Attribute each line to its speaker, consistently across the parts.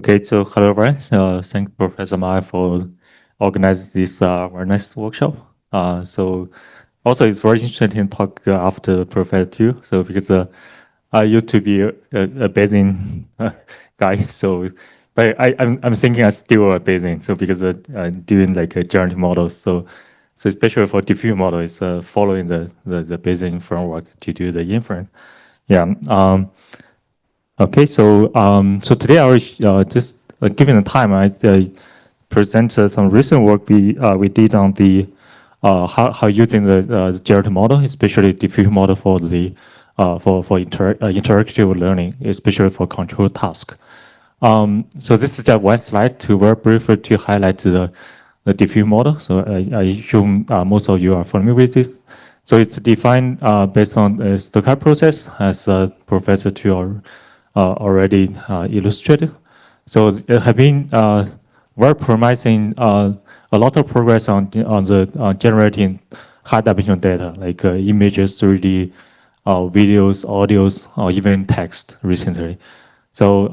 Speaker 1: Okay, so hello everyone. Thank Professor Mai for organizing this very nice workshop. So also it's very interesting to talk after Professor too. So because I used to be a Bayesian guy, so but I'm thinking I'm still a Bayesian. So because doing like a generative models, so especially for diffuse model, it's following the Bayesian framework to do the inference. Yeah. Okay, so today I will just given the time, I present some recent work we did on the how using the generative model, especially diffusion model for the for interactive learning, especially for control task. So this is just one slide to very briefly to highlight the diffusion model. So I assume most of you are familiar with this. So it's defined based on a stochastic process, as Professor Tu already illustrated. So it has been very promising. A lot of progress on the generating high dimensional data like images, 3D, videos, audios, or even text recently. So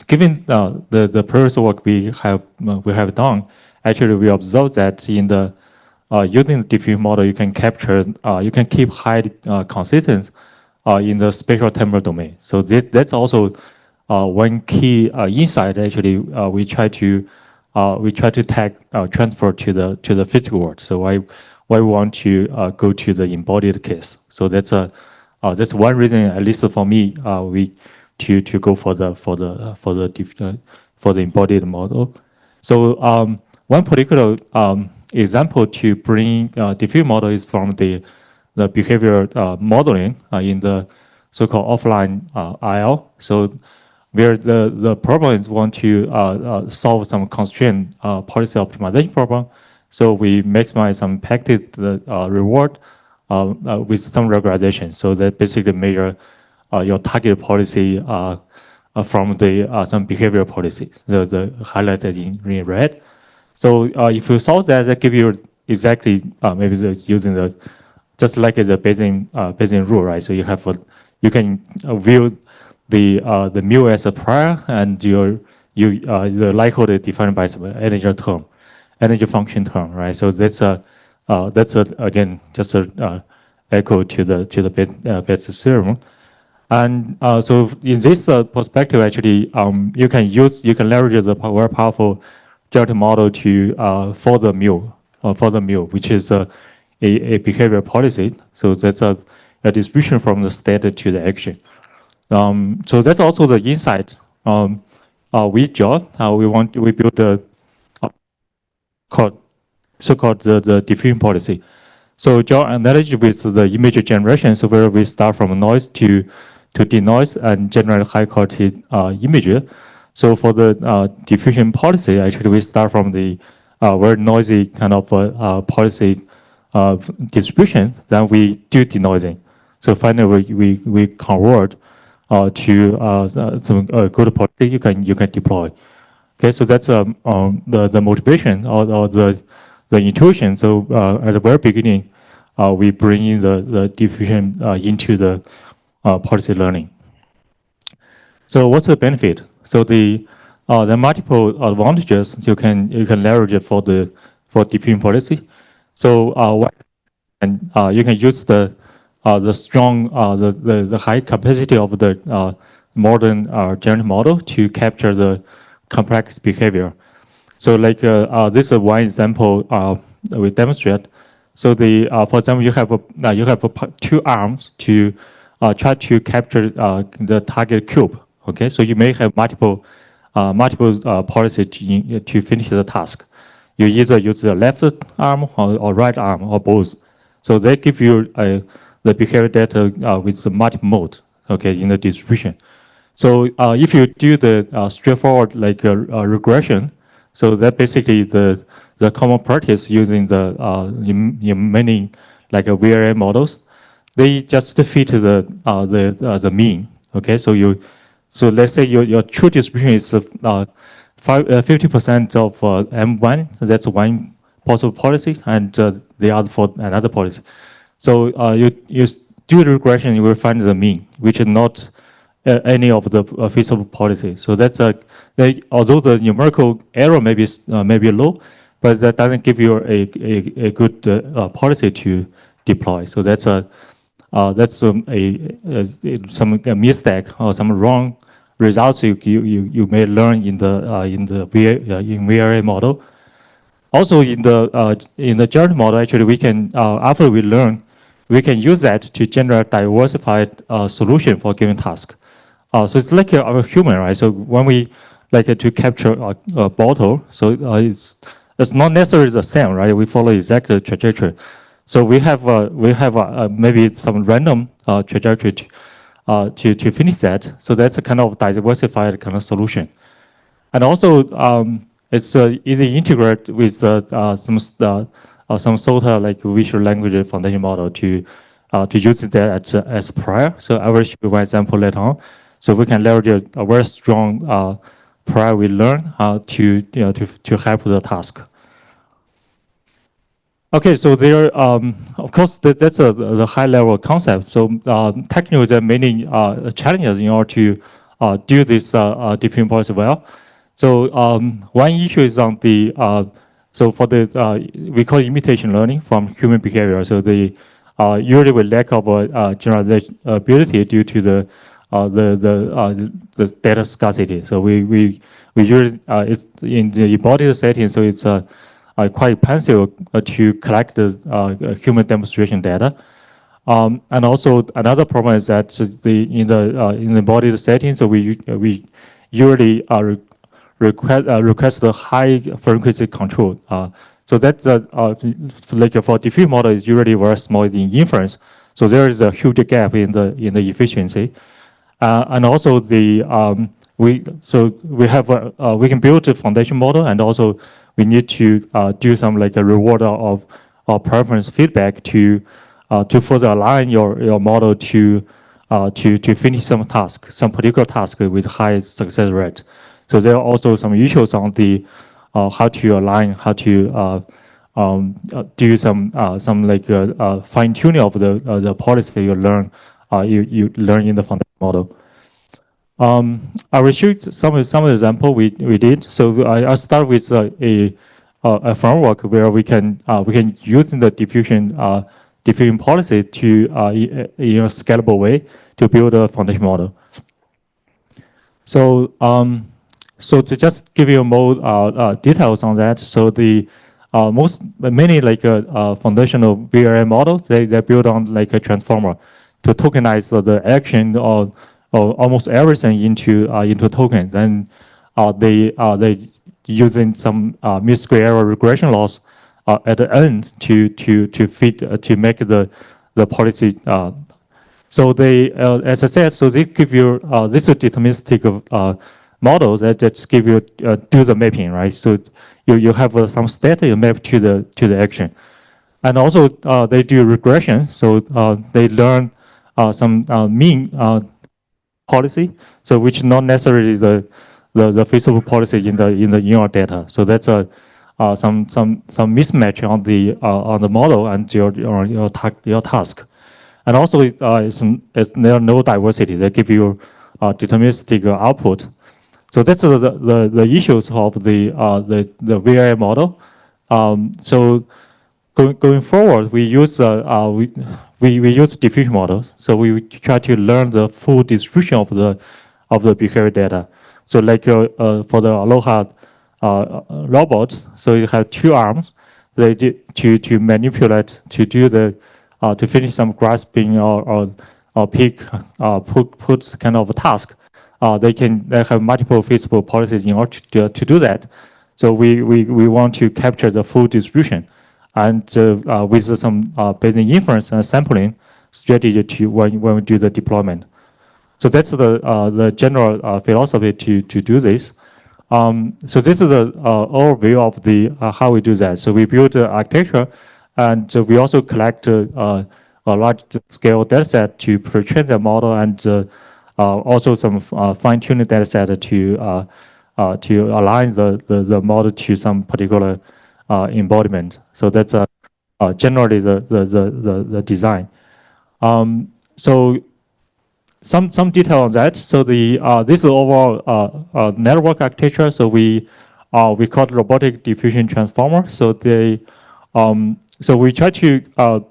Speaker 1: given the previous work we have done, actually we observed that in the using the diffusion model, you can capture, you can keep high consistency in the spatial temporal domain. So that's also one key insight. Actually, we try to transfer to the physical world. So why we want to go to the embodied case. So that's one reason, at least for me, we to go for the embodied model. So one particular example to bring diffusion model is from the behavior modeling in the so-called offline IL. So where the problem is want to solve some constraint policy optimization problem. So we maximize some packed reward with some regularization. So that basically measure your target policy from the some behavior policy, the highlighted in red. So if you solve that, that give you exactly maybe using the just like the Bayesian rule, right? So you can view the mu as a prior, and the likelihood is defined by some energy function term, right? So that's again just a echo to the Bayes' theorem. And so in this perspective, actually, you can leverage the very powerful generative model to for the mu, which is a behavior policy. So that's a distribution from the state to the action. So that's also the insight we draw. We build the so-called the diffusion policy. So draw analogy with the image generation, so where we start from noise to denoise and generate high quality image. So for the diffusion policy, actually we start from the very noisy kind of policy distribution. Then we do denoising. So finally we convert to some good policy you can deploy. Okay, so that's the motivation or the intuition. So at the very beginning, we bring in the diffusion into the policy learning. So what's the benefit? So the multiple advantages you can leverage it for diffusion policy. So and you can use the strong the high capacity of the modern generative model to capture the complex behavior. So like this is one example that we demonstrate. So the for example, you have two arms to try to capture the target cube. Okay, so you may have multiple policy to finish the task. You either use the left arm or right arm or both. So they give you the behavior data with the multiple mode. Okay, in the distribution. So if you do the straightforward like regression, so that basically the common practice using the in many like VRM models, they just fit the mean. Okay, so let's say your true distribution is 50% of M1. That's one possible policy, and the other for another policy. So you do the regression, you will find the mean, which is not any of the feasible policy. So that's although the numerical error may be low, but that doesn't give you a good policy to deploy. So that's some mistake or some wrong results you may learn in the VRA model. Also in the journey model, actually we can after we learn, we can use that to generate diversified solution for a given task. So it's like a human, right? So when we like to capture a bottle, so it's not necessarily the same, right? We follow exactly the trajectory. So we have maybe some random trajectory to finish that. So that's a kind of diversified kind of solution. And also, it's easy integrate with some sort of like visual language foundation model to use that as prior. So I will show you one example later on. So we can leverage a very strong prior we learn to help the task. Okay, so there, of course, that's the high-level concept. So technically, there are many challenges in order to do this diffusion policy well. So one issue is on the so for the we call imitation learning from human behavior. So the usually with lack of generalization ability due to the data scarcity. So we usually it's in the embodied setting. So it's quite expensive to collect the human demonstration data. And also another problem is that in the embodied setting, so we usually request the high frequency control. So that like for diffusion model is usually very small in inference. So there is a huge gap in the efficiency. And also we can build a foundation model, and also we need to do some like a reward of preference feedback to further align your model to finish some particular task with high success rate. So there are also some issues on the how to align, how to do some like fine tuning of the policy you learn in the foundation model. I will show you some example we did. So I start with a framework where we can use the diffusion policy to in a scalable way to build a foundation model. So so to just give you more details on that, so the many like foundational VRA models they build on like a transformer to tokenize the action or almost everything into token. Then they using some mid-square error regression loss at the end to fit to make the policy. So they, as I said, so they give you this is a deterministic model that just give you do the mapping, right? So you have some state you map to the action, and also they do regression. So they learn some mean policy, so which not necessarily the feasible policy in your data. So that's some mismatch on the model and your task. And also there are no diversity. They give you deterministic output. So that's the issues of the VRA model. So going forward, we use we use diffusion models. So we try to learn the full distribution of the behavior data. So like for the Aloha robots, so you have two arms. They did to manipulate to do the to finish some grasping or pick put kind of a task. They have multiple feasible policies in order to do that. So we want to capture the full distribution, and with some Bayesian inference and sampling strategy to when we do the deployment. So that's the general philosophy to do this. So this is the overview of the how we do that. So we build the architecture, and we also collect a large scale data set to pre-train the model, and also some fine-tuning data set to align the model to some particular embodiment. So that's generally the design. So some detail on that. So this is overall network architecture. So we call it robotic diffusion transformer. So so we try to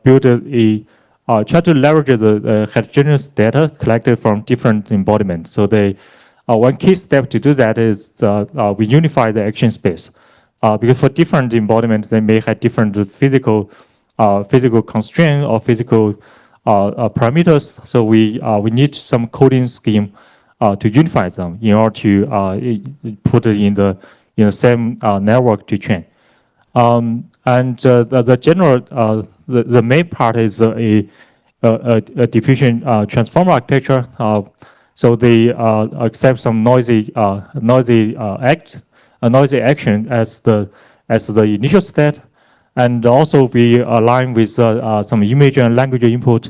Speaker 1: build try to leverage the heterogeneous data collected from different embodiments. So one key step to do that is we unify the action space. Because for different embodiments, they may have different physical constraints or physical parameters. So we need some coding scheme to unify them in order to put it in the same network to train. And the general the main part is a diffusion transformer architecture. So they accept some noisy action as the initial state, and also we align with some image and language input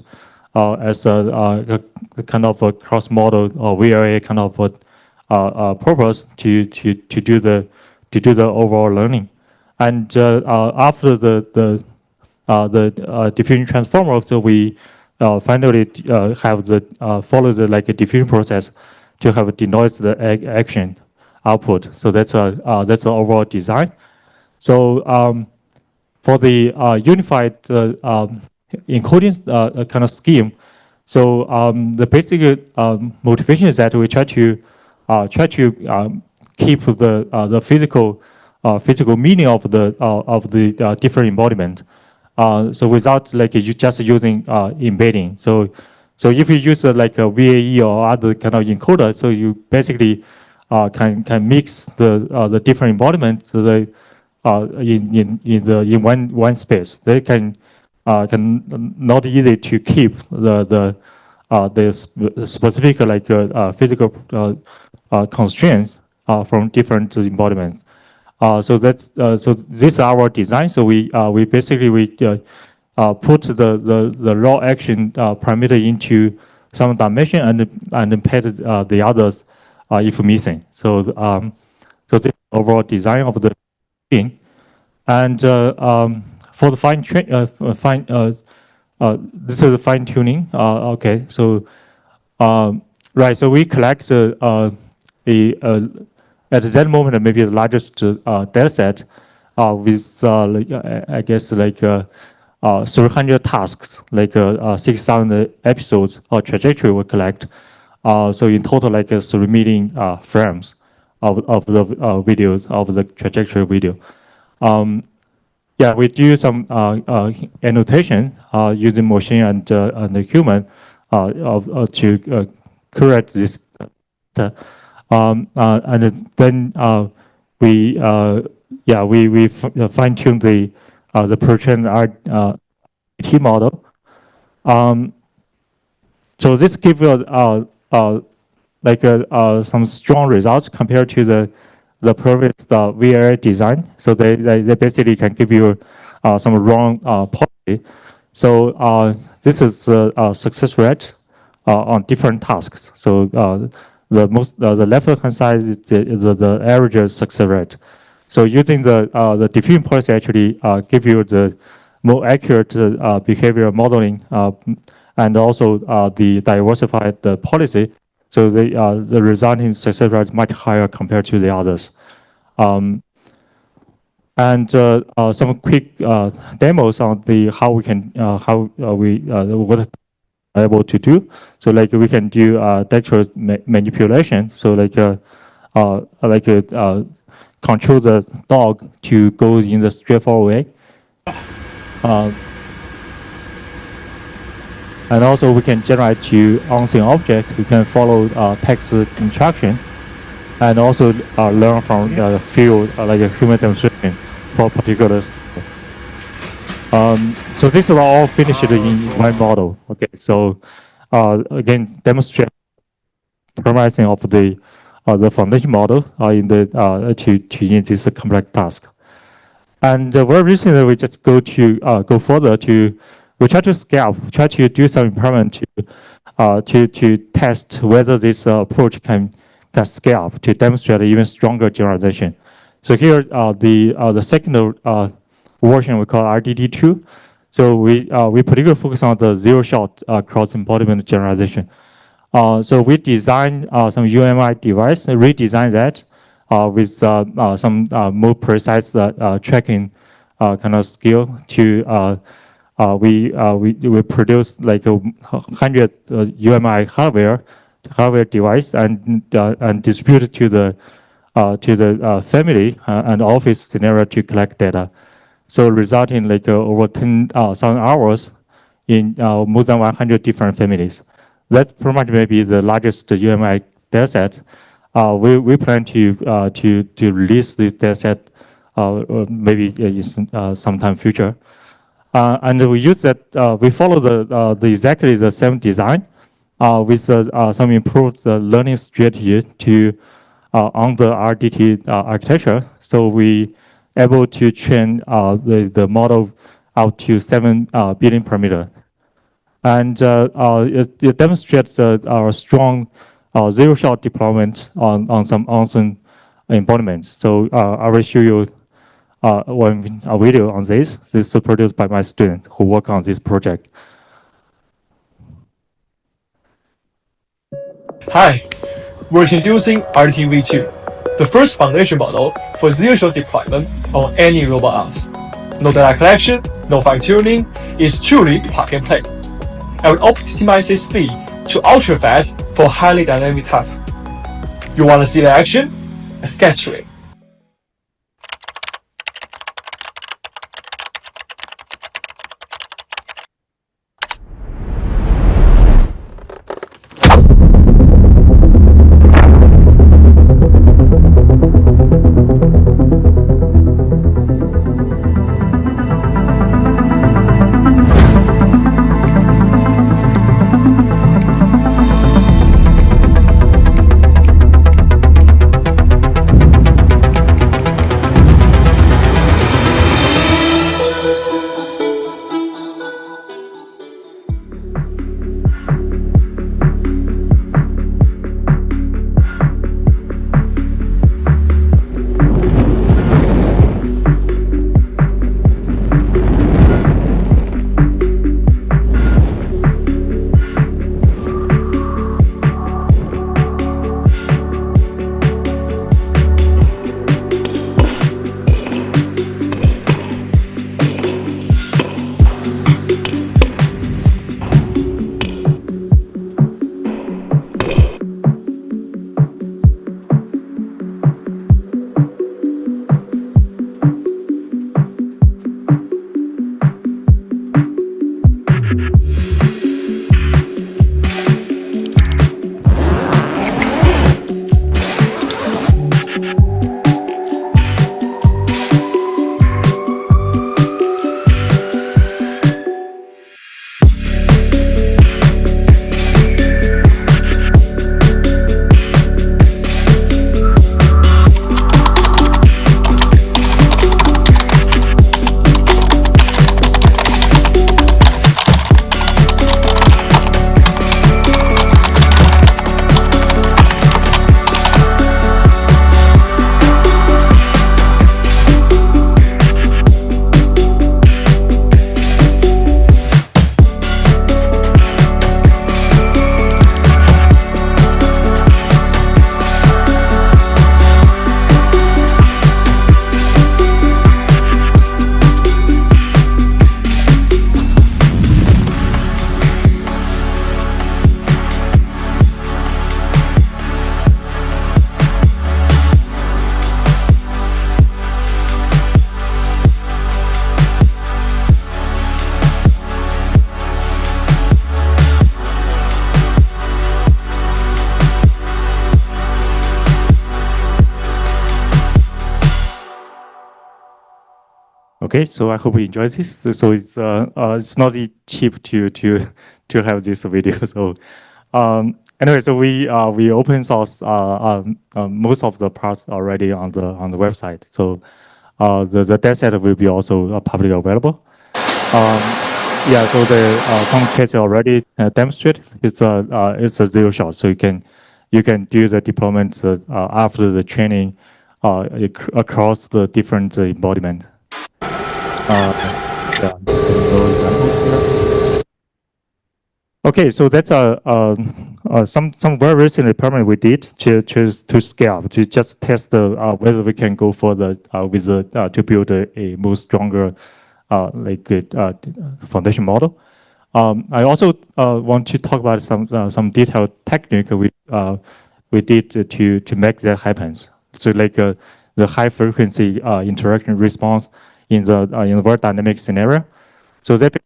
Speaker 1: as a kind of a cross-model or VLA kind of purpose to do the overall learning. And after the diffusion transformer, so we finally have follow the like a diffusion process to have a denoise the action output. So that's the overall design. So for the unified encoding kind of scheme, so the basic motivation is that we try to keep the physical meaning of the different embodiment. So without like you just using embedding. So if you use like a VAE or other kind of encoder, so you basically can mix the different embodiments in one space. They can not easy to keep the specific like physical constraints from different embodiments. So this is our design. So we basically put the raw action parameter into some dimension and then pad the others if missing. So this is overall design of the thing. And for the this is the fine tuning. Okay, so right. So we collect at that moment maybe the largest data set with like, I guess like 300 tasks, like 6,000 episodes or trajectory we collect. So in total like 3 million frames of the videos of the trajectory video. Yeah, we do some annotation using machine and the human to correct this. And then we fine tune the Persian RT model. So this gives like some strong results compared to the previous VLA design. So they basically can give you some wrong policy. So this is a success rate on different tasks. So the left-hand side is the average success rate. So using the diffusion policy actually give you the more accurate behavior modeling and also the diversified policy. So the resulting success rate is much higher compared to the others. And some quick demos on how we can what able to do. So like we can do dexterous manipulation. So like control the dog to go in the straightforward way. And also we can generate to on-scene object. We can follow text instruction, and also learn from the field like a human demonstration for particular skill. So this is all finished in one model. Okay, so again, demonstrate promising of the foundation model in the in this complex task. And very recently, we just go further to we try to scale, try to do some experiment to test whether this approach can scale up to demonstrate even stronger generalization. So here the second version we call RDD2. So we particularly focus on the zero-shot cross-embodiment generalization. So we designed some UMI device, redesigned that with some more precise tracking kind of skill to we produce like 100 UMI hardware device and distribute it to the family and office scenario to collect data. So resulting like over 10,000 hours in more than 100 different families. That pretty much may be the largest UMI dataset. We plan to release this dataset maybe in sometime future. And we use that, we follow the exactly the same design with some improved learning strategy to on the RDT architecture. So we able to train the model out to 7 billion parameter. And it demonstrates our strong zero-shot deployment on some awesome embodiments. So I will show you a video on this. This is produced by my student who work on this project.
Speaker 2: Hi, we're introducing RTV2, the first foundation model for zero-shot deployment on any robot arms. No data collection, no fine-tuning, it's truly plug and play. And we optimize its speed to ultra-fast for highly dynamic tasks. You want to see the action? Let's get to it.
Speaker 1: Okay, so I hope you enjoy this. So it's not cheap to have this video. So anyway, so we open source most of the parts already on the website. So the dataset will be also publicly available. Yeah, so the some cases already demonstrate it's a zero shot. So you can do the deployment after the training across the different embodiment. Yeah. Okay, so that's some very recent experiment we did to scale to just test the whether we can go for the with the to build a more stronger foundation model. I also want to talk about some detailed technique we did to make that happen. So the high frequency interaction response in the very dynamic scenario. So that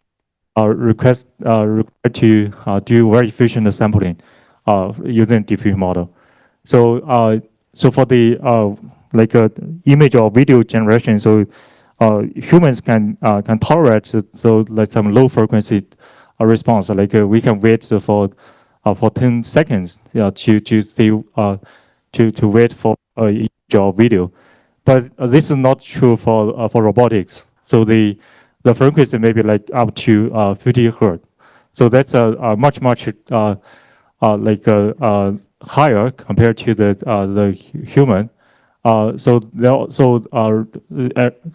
Speaker 1: require to do very efficient sampling using diffusion model. So for the image or video generation, so humans can tolerate like some low frequency response. Like we can wait for 10 seconds to see to wait for image or video. But this is not true for robotics. So the frequency may be like up to 50 hertz. So that's a much higher compared to the human. So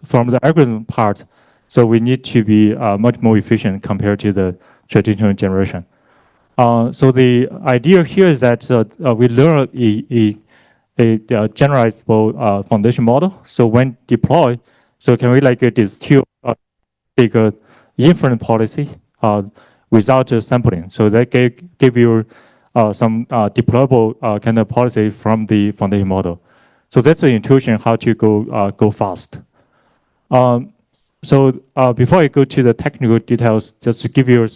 Speaker 1: from the algorithm part, so we need to be much more efficient compared to the traditional generation. So the idea here is that we learn a generalizable foundation model. So when deployed, so can we distill take a inference policy without sampling? So that give you some deployable kind of policy from the foundation model. So that's the intuition how to go fast. So before I go to the technical details, just to give you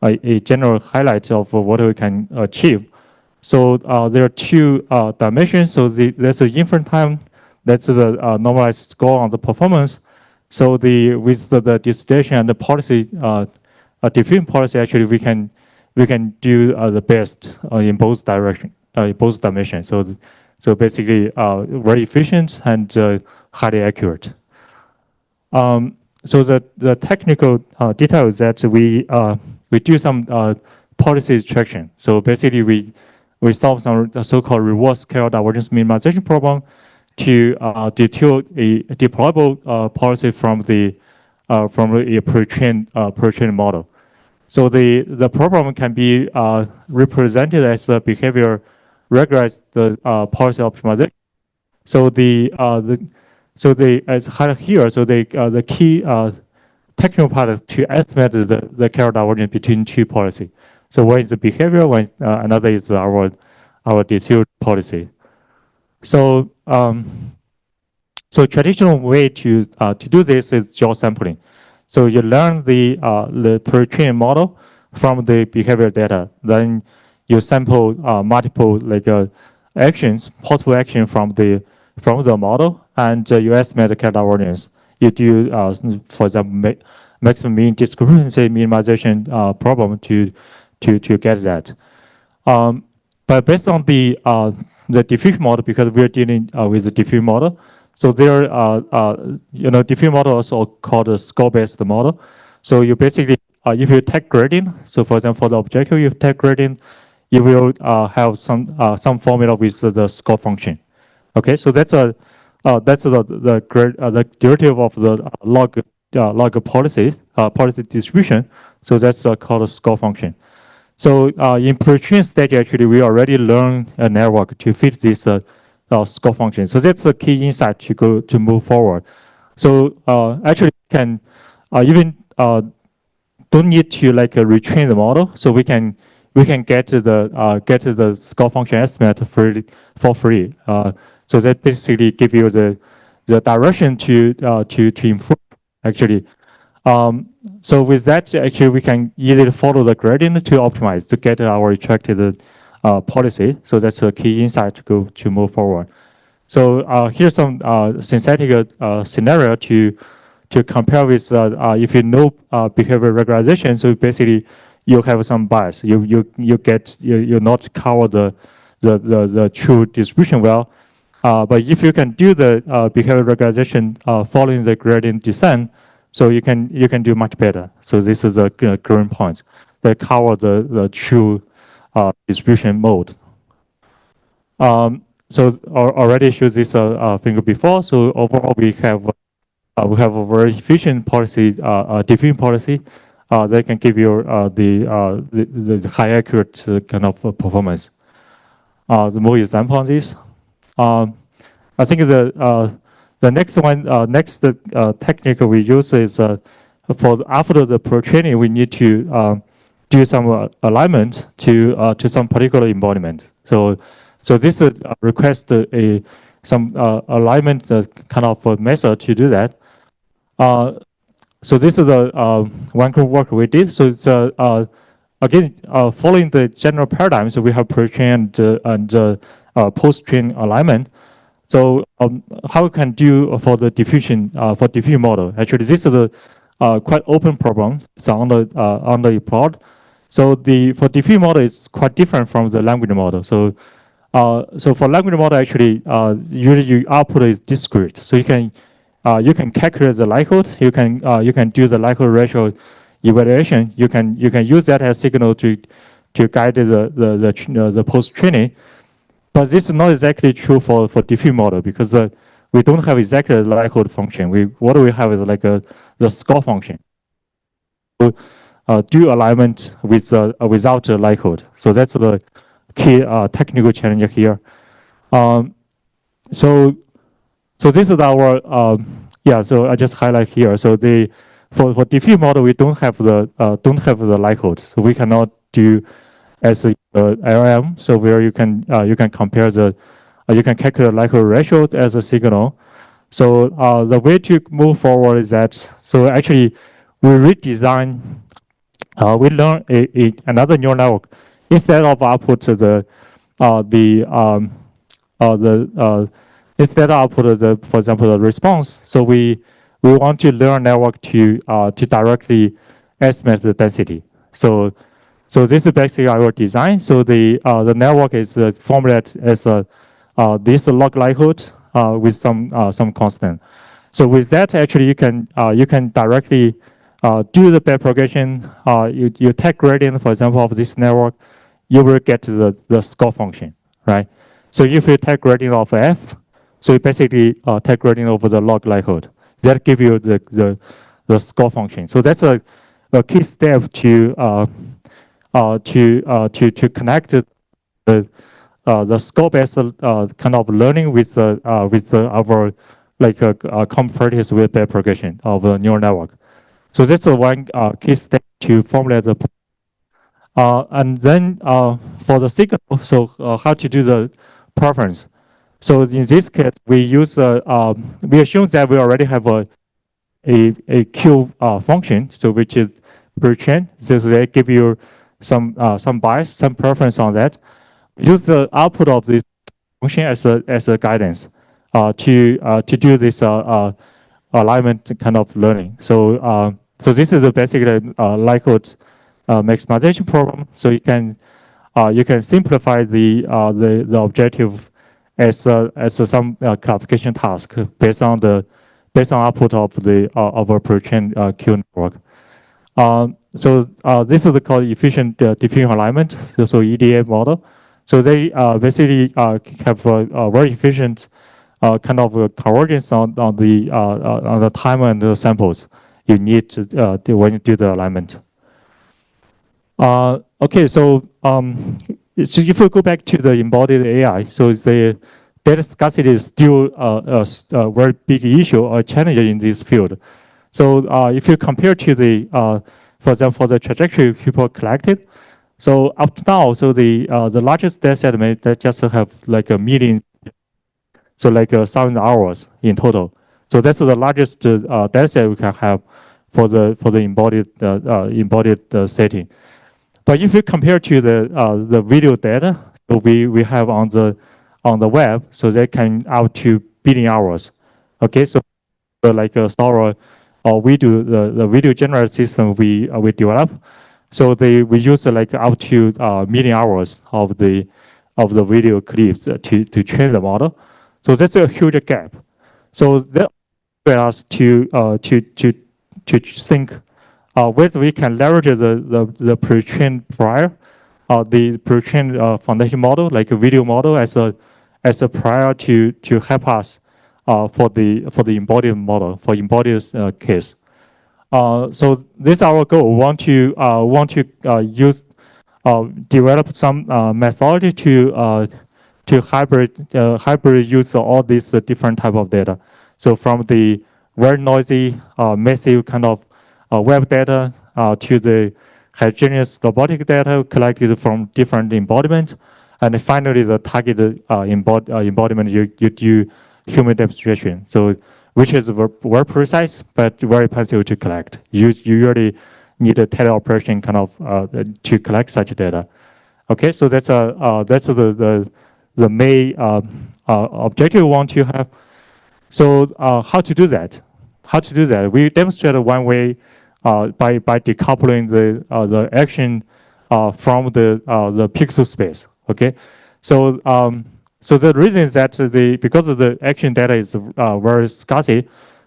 Speaker 1: a general highlight of what we can achieve. So there are two dimensions. So there's the inference time, that's the normalized score on the performance. So with the distillation and the policy, diffusion policy, actually we can do the best in both direction, both dimensions. So basically very efficient and highly accurate. So the technical detail is that we do some policy extraction. So basically we solve some so-called reverse scalar divergence minimization problem to detail a deployable policy from a pre-trained model. So the problem can be represented as the behavior regularized the policy optimization. So as highlighted here, so the key technical part is to estimate the scalar divergence between two policies. So one is the behavior, another is our detailed policy. So traditional way to do this is jaw sampling. So you learn the pre-trained model from the behavior data. Then you sample multiple actions, possible action from the model, and you estimate the scalar divergence. You do, for example, maximum mean discrepancy minimization problem to get that. But based on the diffusion model, because we're dealing with the diffusion model, so there diffusion model also called a score-based model. So you basically, if you take gradient, so for example, for the objective, you take gradient, you will have some formula with the score function. Okay, so that's the derivative of the log policy distribution. So that's called a score function. So in pre-trained stage, actually, we already learned a network to fit this score function. So that's the key insight to move forward. So actually, can even don't need to retrain the model. So we can get to the score function estimate for free. So that basically give you the direction to improve actually. So with that, actually, we can easily follow the gradient to optimize to get our attracted policy. So that's a key insight to move forward. So here's some synthetic scenario to compare with if you know behavior regularization. So basically, you have some bias. You not cover the true distribution well. But if you can do the behavior regularization following the gradient descent, so you can do much better. So this is the growing points that cover the true distribution mode. So already showed this figure before. So overall, we have a very efficient policy, diffusion policy, they can give you the high accurate kind of performance. The more example on this. I think the next one, next technique we use is for after the pre-training, we need to do some alignment to some particular embodiment. So this request some alignment kind of method to do that. So this is the one group work we did. So it's again following the general paradigm. So we have pre-train and post-train alignment. So how we can do for the diffusion for diffusion model? Actually, this is a quite open problem. So on the plot. So for diffusion model is quite different from the language model. So for language model, actually, usually your output is discrete. So you can calculate the likelihood. You can do the likelihood ratio evaluation. You can use that as signal to guide the post training. But this is not exactly true for diffusion model because we don't have exactly the likelihood function. What we have is like the score function. So, do alignment with without a likelihood. So that's the key technical challenge here. So this is our So I just highlight here. So for diffusion model we don't have the likelihood. So we cannot do as a LM. So where you can compare you can calculate likelihood ratio as a signal. So the way to move forward is that actually we redesign. We learn another neural network instead of output instead of output for example the response. So we want to learn network to directly estimate the density. So this is basically our design. So the network is formulated as this log likelihood with some constant. So with that, actually you can directly do the backpropagation. You take gradient, for example, of this network, you will get the score function, right? So if you take gradient of f, so you basically take gradient over the log likelihood. That gives you the score function. So that's a key step to connect the score-based kind of learning with our common practice with backpropagation of the neural network. So that's one key step to formulate the. And then for the signal, so how to do the preference. So in this case, we use we assume that we already have a Q function, so which is pre-trained. So they give you some bias, some preference on that. Use the output of this function as a guidance to do this alignment kind of learning. So this is the basic likelihood maximization problem. So you can simplify the objective as some classification task based on output of a pre-trained Q network. This is called efficient diffusion alignment, so EDA model. So they basically have a very efficient kind of convergence on the time and the samples you need to when you do the alignment. Okay, so if we go back to the embodied AI, so the data scarcity is still a very big issue or challenge in this field. So if you compare to for example, for the trajectory people collected, so up to now, so the largest data set may just have like a million, so like 1,000 hours in total. So that's the largest data set we can have for the embodied setting. But if you compare to the video data so we have on the web, so they can out to billion hours. Okay, so like Sora or we do the video generated system we develop. So we use like up to million hours of the video clips to train the model. So that's a huge gap. So that allows us to think whether we can leverage the pre-trained prior, the pre-trained foundation model, like a video model, as a prior to help us for the embodied model, for embodied case. So this is our goal. We want to use develop some methodology to hybrid use all these different type of data. So from the very noisy, massive kind of web data to the heterogeneous robotic data collected from different embodiments, and finally the targeted embodiment you do human demonstration. So which is very precise but very expensive to collect. You usually need a teleoperation kind of to collect such data. Okay, so that's the main objective we want to have. So how to do that? How to do that? We demonstrated one way by decoupling the action from the pixel space. Okay, so so the reason is that because of the action data is very scarce,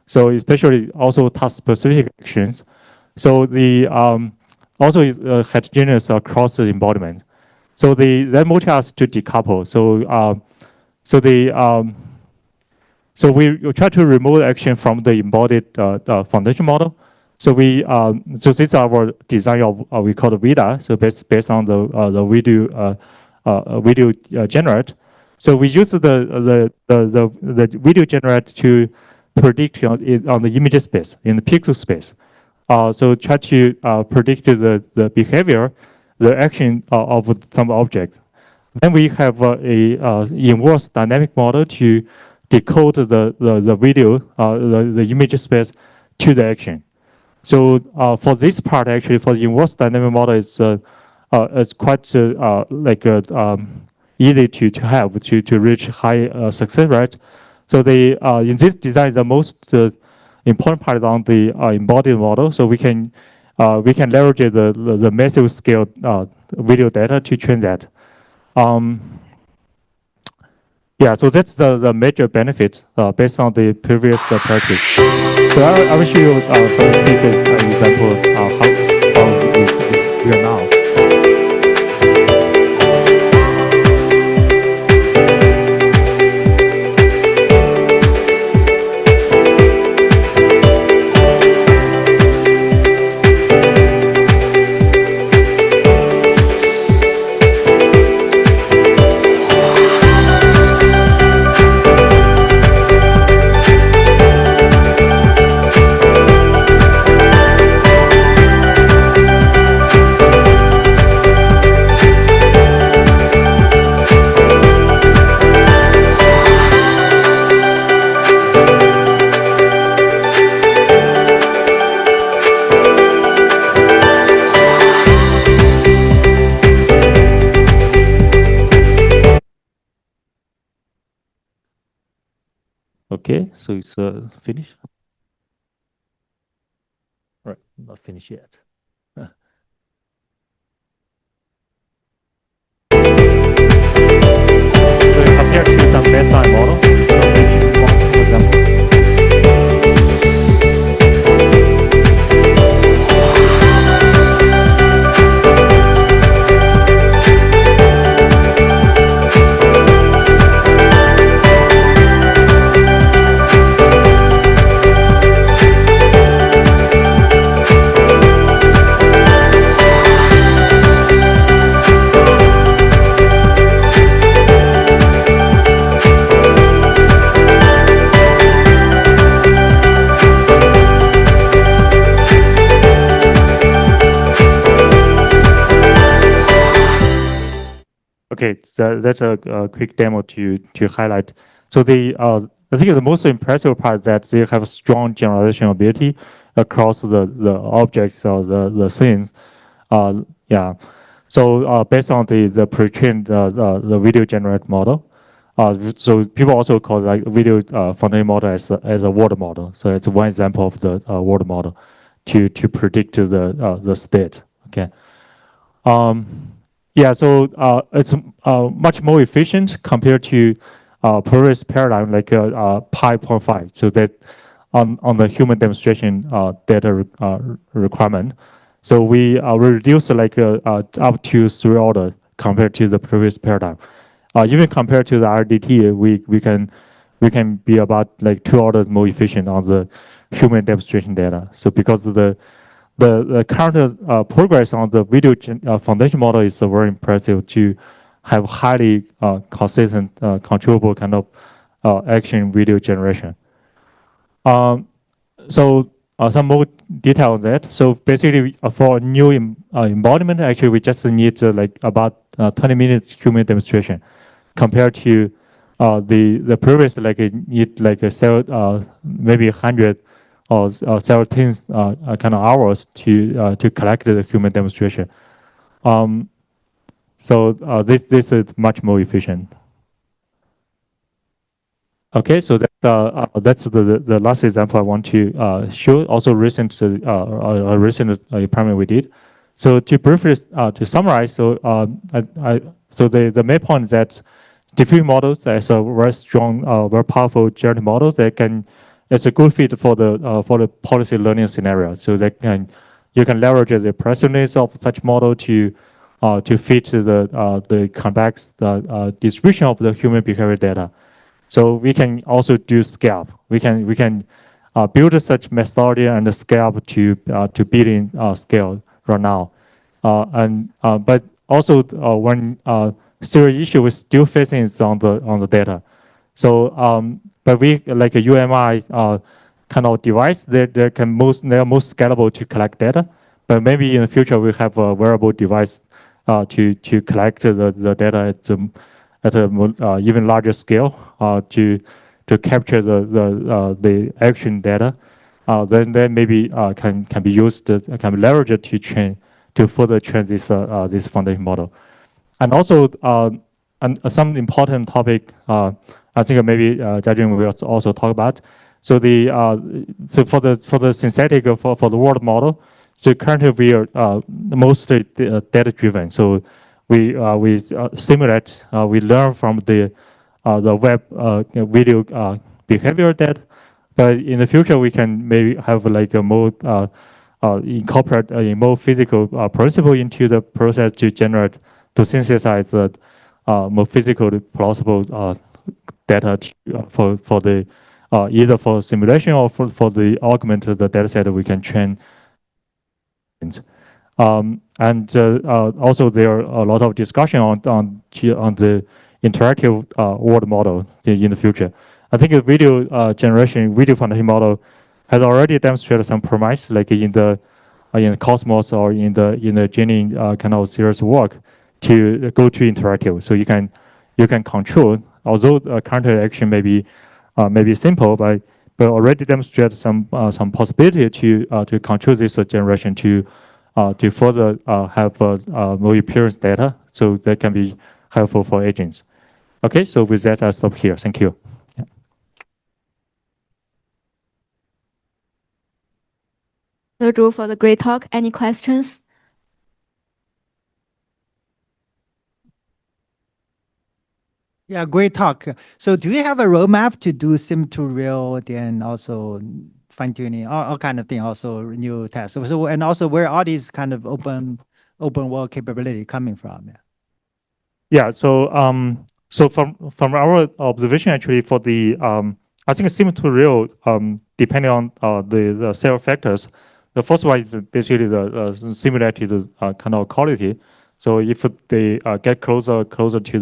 Speaker 1: so especially also task specific actions. So the also heterogeneous across the embodiment. So that motivates us to decouple. So we try to remove action from the embodied foundation model. So so this is our design of we call the VIDA. So based on the video generate. So we use the video generate to predict on the image space in the pixel space. So try to predict the behavior, the action of some object. Then we have a inverse dynamic model to decode the video, the image space to the action. So for this part, actually, for the inverse dynamic model, it's quite easy to have to reach high success rate. So in this design, the most important part is on the embodied model. So we can leverage the massive scale video data to train that. Yeah, so that's the major benefit based on the previous practice. So I will show you some quick example how we are now. Okay, so it's finished. Right, not finished yet. So compared to some baseline model, so for example. Okay, that's a quick demo to highlight. So I think the most impressive part is that they have a strong generalization ability across the objects or the scenes. Yeah. So based on the pre-trained the video generate model, so people also call like video foundation model as a word model. So it's one example of the word model to predict the state. Okay. Yeah, so it's much more efficient compared to previous paradigm like pi 0.5. So that on the human demonstration data requirement. So we reduce like up to 3 orders compared to the previous paradigm. Even compared to the RDT, we can be about like 2 orders more efficient on the human demonstration data. So because the current progress on the video foundation model is very impressive to have highly consistent, controllable kind of action video generation. So some more detail on that. So basically, for a new embodiment, actually, we just need like about 20 minutes human demonstration, compared to the previous like it need like a maybe 100 or several tens kind of hours to collect the human demonstration. So this is much more efficient. Okay, so that's the last example I want to show. Also recent a recent experiment we did. So to briefly to summarize, so so the main point is that diffusion models is a very strong, very powerful generative model that can, it's a good fit for the policy learning scenario. So that you can leverage the preciousness of such model to fit the complex distribution of the human behavior data. So we can also do scale. We can build such methodology and scale up to billion scale right now. But also when serious issue we're still facing is on the data. So but we like a UMI kind of device that they are most scalable to collect data. But maybe in the future we have a wearable device to collect the data at a even larger scale to capture the action data. Then maybe can be used, can be leveraged to train, to further train this foundation model. And also and some important topic I think maybe Jiajun will also talk about. So so for the synthetic for the world model, so currently we are mostly data driven. So we simulate, we learn from the web video behavior data. But in the future, we can maybe have like a more incorporate a more physical principle into the process to generate, to synthesize the more physical plausible data for the either for simulation or for the augmented the data set that we can train. And also there are a lot of discussion on the interactive world model in the future. I think the video generation, video foundation model has already demonstrated some promise, like in the Cosmos or in the Genie kind of serious work to go to interactive. So you can control, although current action may be simple, but already demonstrate some possibility to control this generation to further have more appearance data, so that can be helpful for agents. Okay, so with that, I'll stop here. Thank you. Yeah.
Speaker 3: Drew, for the great talk. Any questions?
Speaker 4: Yeah, great talk. So do you have a roadmap to do sim to real, then also fine tuning, all kind of thing, also new tests? So and also where all these kind of open world capability coming from? Yeah.
Speaker 1: Yeah. So from our observation, actually, for the I think sim to real, depending on the several factors. The first one is basically the simulated kind of quality. So if they get closer to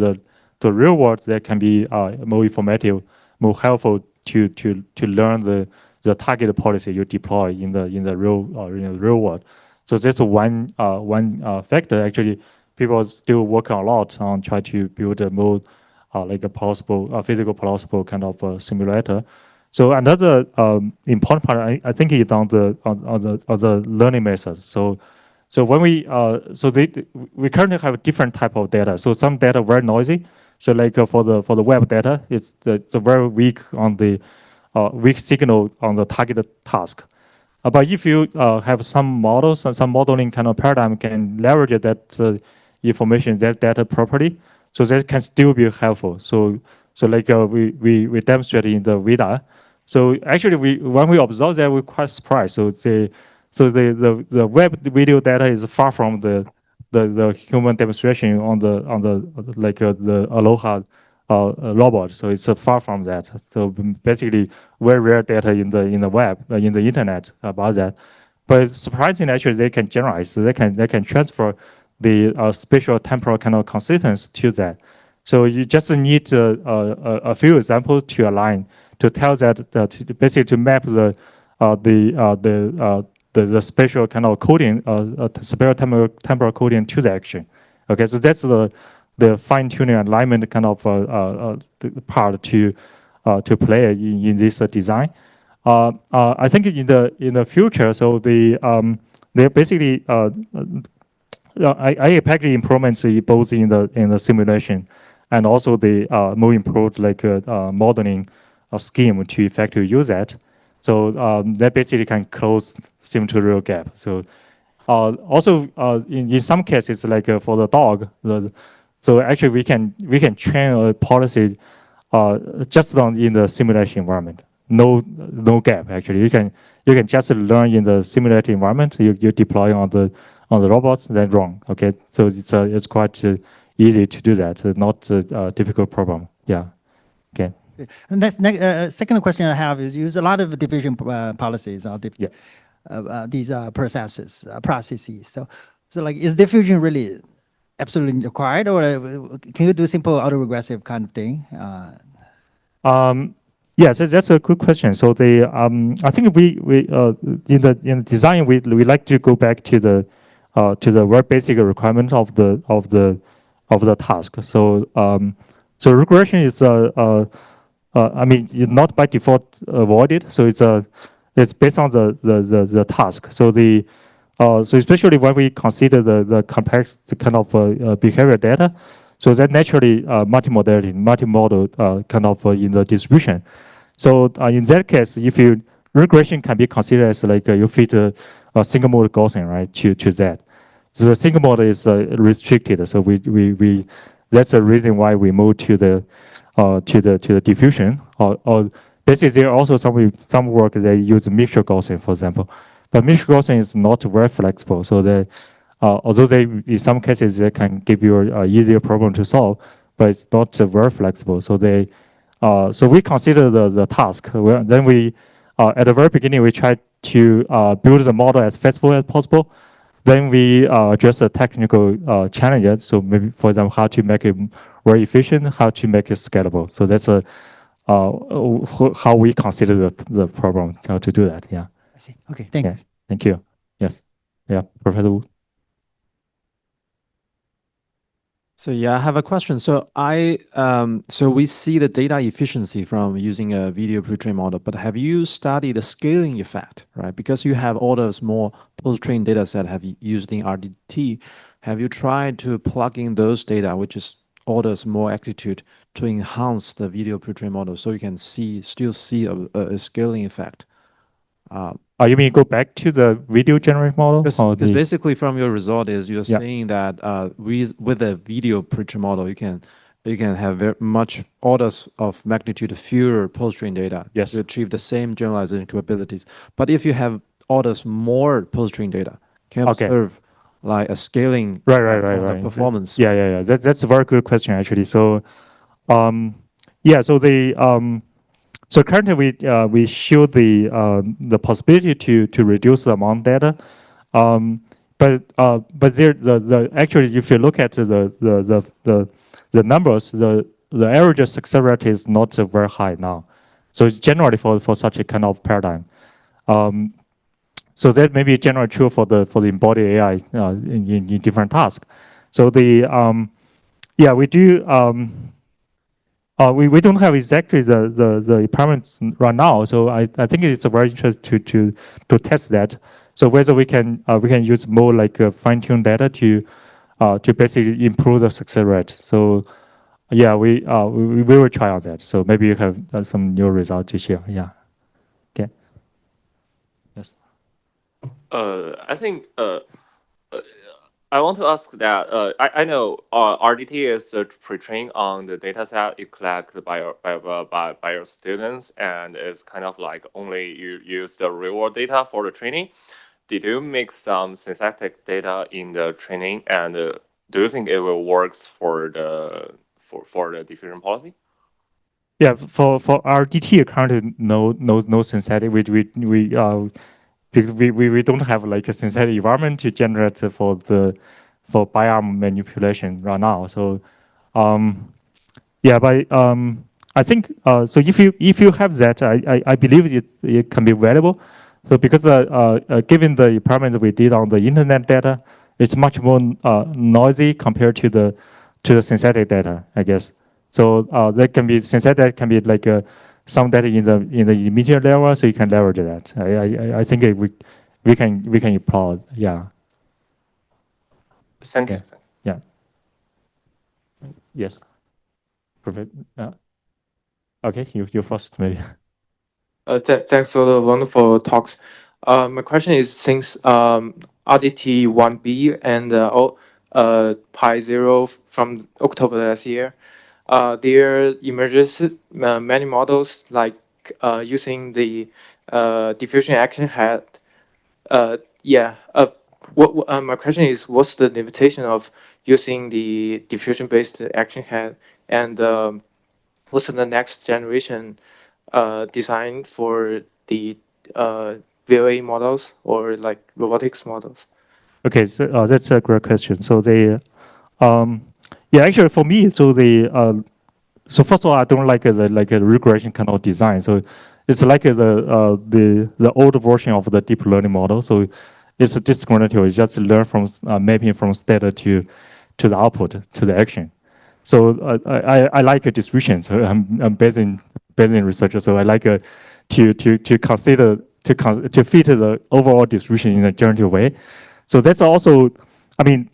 Speaker 1: the real world, that can be more informative, more helpful to learn the target policy you deploy in the real world. So that's one factor. Actually, people are still working a lot on trying to build a more like a plausible, physical plausible kind of simulator. So another important part, I think, is on the learning method. So when we we currently have different type of data. So some data very noisy. So like for the web data, it's very weak on the weak signal on the targeted task. But if you have some models and some modeling kind of paradigm can leverage that information, that data property, so that can still be helpful. So like we demonstrated in the VIDA. So actually, when we observe that, we're quite surprised. So the web video data is far from the human demonstration on the like the Aloha robot. So it's far from that. So basically, very rare data in the web, in the internet about that. But surprisingly, actually, they can generalize. So they can transfer the spatial temporal kind of consistence to that. So you just need a few examples to align to tell that to basically to map the spatial kind of coding, spatial temporal coding to the action. Okay, so that's the fine tuning alignment kind of the part to play in this design. I think in the future, so they basically I package improvements both in the simulation and also the more improved like modeling scheme to effectively use that. So that basically can close sim to real gap. So also in some cases like for the dog, so actually we can train a policy just on in the simulation environment. No gap actually. You can just learn in the simulated environment. You deploy on the robots, then run. Okay, so it's quite easy to do that. Not a difficult problem. Yeah. Okay.
Speaker 4: And second question I have is use a lot of division policies or these processes. So like, is diffusion really absolutely required, or can you do simple autoregressive kind of thing?
Speaker 1: Yes, that's a good question. So I think we in the design we like to go back to the very basic requirement of the task. So regression is I mean not by default avoided. So it's based on the task. So so especially when we consider the complex kind of behavior data, so that naturally multimodality, multimodal kind of in the distribution. So in that case, if you regression can be considered as like you fit a single mode Gaussian, right, to that. So the single mode is restricted. So we that's the reason why we move to the diffusion. Or basically there are also some work they use mixture Gaussian, for example. But mixture Gaussian is not very flexible. So although they in some cases they can give you an easier problem to solve, but it's not very flexible. So so we consider the task. Then we at the very beginning we try to build the model as flexible as possible. Then we address the technical challenges. So maybe, for example, how to make it very efficient, how to make it scalable. So that's how we consider the problem, how to do that. Yeah.
Speaker 4: I see. Okay, thanks.
Speaker 1: Yeah. Thank you. Yes. Yeah, Professor Wu.
Speaker 5: So yeah, I have a question. So so we see the data efficiency from using a video pre-trained model, but have you studied the scaling effect, right? Because you have all those more post-trained data set have used in RDT. Have you tried to plug in those data, which is orders more amplitude, to enhance the video pre-trained model so you can still see a scaling effect?
Speaker 1: You mean go back to the video generated model?
Speaker 5: Because basically from your result is you're
Speaker 1: Yeah.
Speaker 5: saying that with a video pre-trained model, you can have very much orders of magnitude fewer post-trained data
Speaker 1: Yes.
Speaker 5: to achieve the same generalization capabilities. But if you have orders more post-trained data, can you observe like a scaling
Speaker 1: right.
Speaker 5: performance?
Speaker 1: Yeah. That's a very good question actually. So, yeah. So so currently we show the possibility to reduce the amount of data, but there actually if you look at the numbers, the average success rate is not very high now. So it's generally for such a kind of paradigm. So that may be generally true for the embodied AI in different tasks. So yeah, we do. We don't have exactly the parameters right now, so I think it's a very interesting to test that. So whether we can use more like fine-tuned data to basically improve the success rate. So yeah, we will try on that. So maybe you have some new results to share. Yeah. Okay. Yes.
Speaker 6: I think I want to ask that I know RDT is pre-trained on the data set you collect by your students, and it's kind of like only you use the real world data for the training. Did you make some synthetic data in the training, and do you think it will works for for the diffusion policy?
Speaker 1: Yeah, for RDT currently no synthetic. Because we don't have like a synthetic environment to generate for biarm manipulation right now. So yeah, but I think so. If you have that, I believe it can be valuable. So because given the experiment we did on the internet data, it's much more noisy compared to the synthetic data, I guess. So that can be synthetic can be like some data in the immediate level, so you can leverage that. I think we can apply. Yeah.
Speaker 6: Thank you.
Speaker 1: Yeah. Yes. Perfect. Okay, you first maybe.
Speaker 7: Thanks for the wonderful talks. My question is, since RDT 1B and Pi 0 from October last year, there emerges many models like using the diffusion action head. My question is, what's the limitation of using the diffusion-based action head, and what's the next generation design for the VOA models or like robotics models?
Speaker 1: Okay, so that's a great question. So yeah, actually for me, so first of all, I don't like a regression kind of design. So it's like the old version of the deep learning model. So it's discriminative. It's just learn from mapping from data to the output to the action. So I like a distribution. So I'm based in research. So I like to consider to fit the overall distribution in a generative way. So that's also, I mean,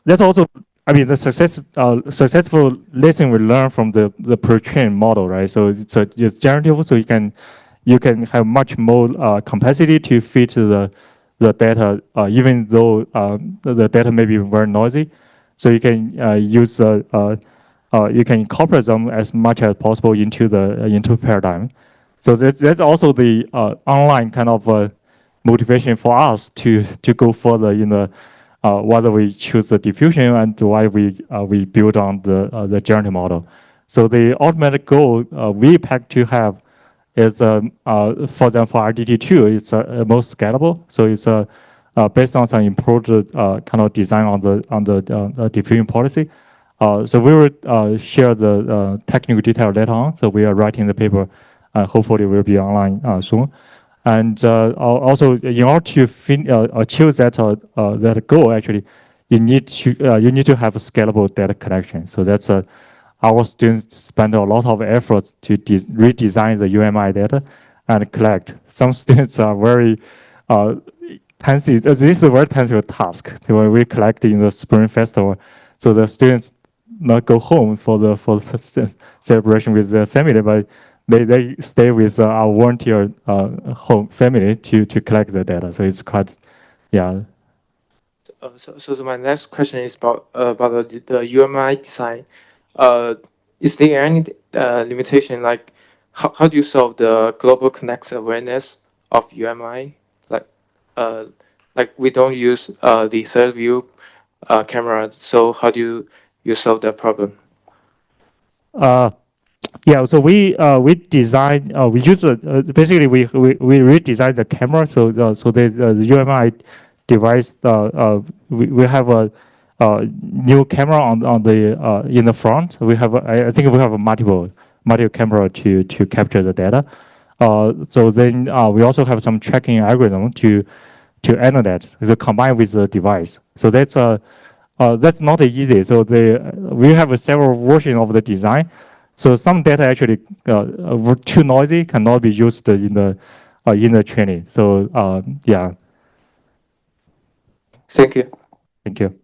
Speaker 1: that's also, I mean, the successful lesson we learn from the pre-trained model, right? So it's generative, so you can have much more capacity to fit the data, even though the data may be very noisy. So you can you can incorporate them as much as possible into paradigm. So that's also the online kind of motivation for us to go further in the whether we choose the diffusion and why we build on the generative model. So the ultimate goal we expect to have is for RDT2, it's most scalable. So it's based on some improved kind of design on the diffusion policy. So we will share the technical detail later on. So we are writing the paper. Hopefully, will be online soon. And also, in order to achieve that goal, actually, you need to have a scalable data collection. So that's our students spend a lot of efforts to redesign the UMI data and collect. Some students are very intensive. This is a very intensive task. So when we collect in the Spring Festival, so the students not go home for the celebration with their family, but they stay with our volunteer home family to collect the data. So it's quite, yeah.
Speaker 7: So my next question is about the UMI design. Is there any limitation, like how do you solve the global connect awareness of UMI? Like we don't use the third view camera, so how do you solve that problem?
Speaker 1: Yeah, so we design we use basically we redesign the camera. So the UMI device we have a new camera on the in the front. We have I think we have a multiple camera to capture the data. So then we also have some tracking algorithm to analyze so combine with the device. So that's not easy. So we have several versions of the design. So some data actually were too noisy, cannot be used in the training. So yeah.
Speaker 7: Thank you.
Speaker 1: Thank you.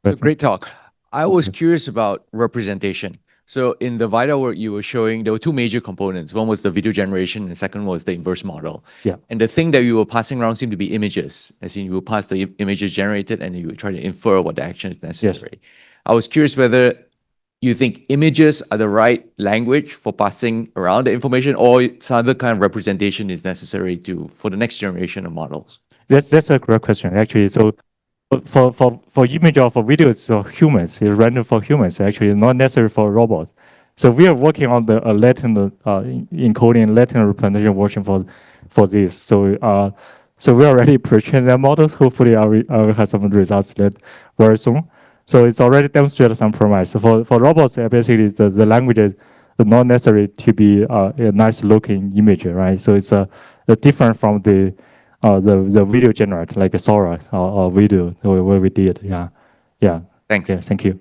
Speaker 8: So great talk. I was curious about representation. So in the VITA work you were showing, there were two major components. One was the video generation, and the second was the inverse model.
Speaker 1: Yeah.
Speaker 8: And the thing that you were passing around seemed to be images. As in, you would pass the images generated, and you would try to infer what the action is necessary. Yes. I was curious whether you think images are the right language for passing around the information, or some other kind of representation is necessary for the next generation of models.
Speaker 1: That's a great question, actually. So For image or for video, it's humans. It's random for humans. Actually, not necessary for robots. So we are working on the Latin encoding, Latin representation version for this. So we already pre-trained their models. Hopefully, I will have some results that very soon. So it's already demonstrated some promise. So for robots, basically the language is not necessary to be a nice looking image, right? So it's different from the video generator like a Sora or video where we did. Yeah.
Speaker 8: Thanks.
Speaker 1: Yeah. Thank you.